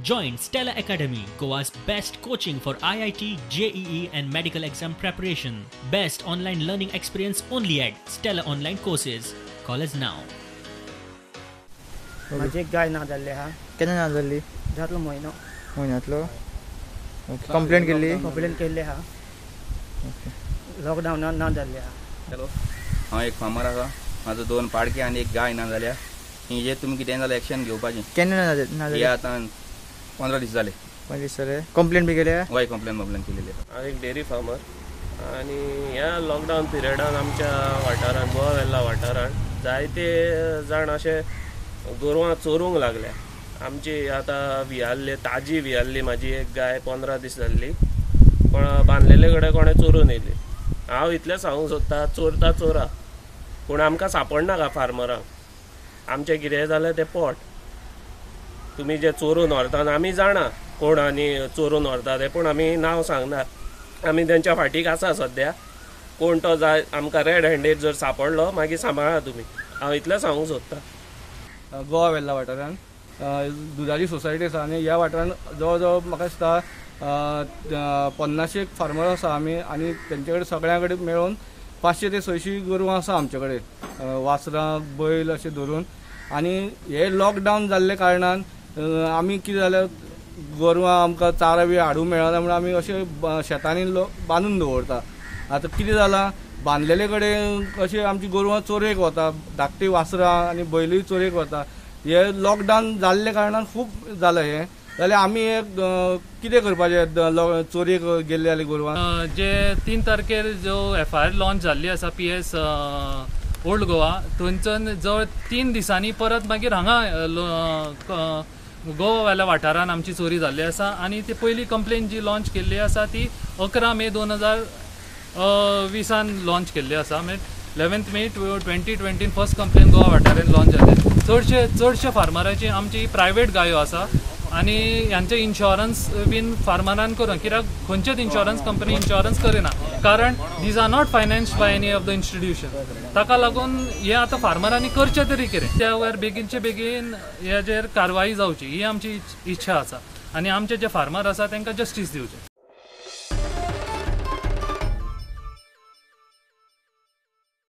Join Stella Academy, Goa's best coaching for IIT, JEE and medical exam preparation. Best online learning experience only at Stella Online Courses. Call us now. माझी एक गाय ना जाल्ली हा. केन्ना ना जाल्ली? जातलो म्हयन्यांतलो. ओके. कंप्लेंट केल्ली हा. ओके. लॉकडावनान ना जाल्ली हा. हॅलो, हांव एक फार्मर आसा. म्हाजो 2 पाडके आनी एक गाय ना जाल्या. हे तुमी कितें जाल्यार एक्शन घेवपाचें. केन्ना ना जाल्ली? आतां 15 दीस जाले. 15 दीस जाले. कंप्लेंट बी केल्या? हय, कंप्लेंट केलेली. हांव एक डेअरी फार्मर आनी ह्या लॉकडावन पिरियडान आमच्या वाठारांत गोवा वेल्हा वाठारांत जायते जाण अशे गोरवां चोरूंक लागल्या. आमची आतां ताजी वियाल्ली म्हाजी एक गाय 15 दीस जाल्ली, पण बांदलेले कडेन कोणें चोरून येयली. हांव इतलें सांगूंक सोदतां, चोरता चोरा, पूण आमकां सांपडनाका फार्मरांक. आमचें कितें जालें तें पोट. तुमी जे चोरून व्हरतात आमी जाणा कोण आनी चोरून व्हरता ते, पूण आमी नांव सांगना. आमी तेंच्या फाटीक आसा सद्या. कोण तो जाय आमकां रेड हँडेड जर सांपडलो मागीर सांबाळा तुमी. हांव इतलें सांगूंक सोदतां. गोवा वेल्हा वाठारांत दुधाची सोसायटी आसा आनी ह्या वाठारांत जवळ जवळ म्हाका दिसता 50 फार्मर आसा आमी, आनी तेंचे कडेन सगळ्यां कडेन मेळून 500 ते 600 गोरवां आसा आमचे कडेन, वासरां बैल अशें धरून. आनी हे लॉकडावन जाल्ले कारणान आमी कितें जालें, गोरवां आमकां चारा बी हाडूंक मेळना म्हणून आमी अशें शेतांनी बांदून दवरता. आतां कितें जालां, बांदलेले कडेन अशें आमची गोरवां चोरेक वता, धाकटी वासरां आनी बैलूय चोरेक वता. हे लॉकडावन जाल्ले कारणान खूब जालें हें. जाल्यार आमी कितें करपाचें चोरेक गेल्ले जाल्यार गोरवां? जे 3 तारखेर जो FIR लॉन्च जाल्ली आसा PS ओल्ड गोवा, थंयच्यान जवळ 3 दिसांनी परत मागीर हांगा गोवा वेल्या वाठारान आमची चोरी जाल्ली आसा. आनी ती पयली कंप्लेन जी लॉन्च केल्ली आसा ती 11 मे 2020 लॉन्च केल्ली आसा. मागीर 11 मे 2020 फर्स्ट कंप्लेन गोवा वाठारान लॉन्च जाल्ली. चडशे फार्मराची आमची प्रायवेट गायो आसा आनी ह्यांचे इन्शुरन्स बीन फार्मरान करूं, कित्याक खंयचेच इन्शुरन्स कंपनी इन्शुरन्स करिना, कारण these are not financed by any of the institution. ताका लागून हे आतां फार्मरांनी करचें तरी कितें, त्या वेळार बेगीनचे बेगीन हेजेर कारवाई जावची ही आमची इच्छा आसा. आनी आमचे जे फार्मर आसा तांकां जस्टीस दिवचें.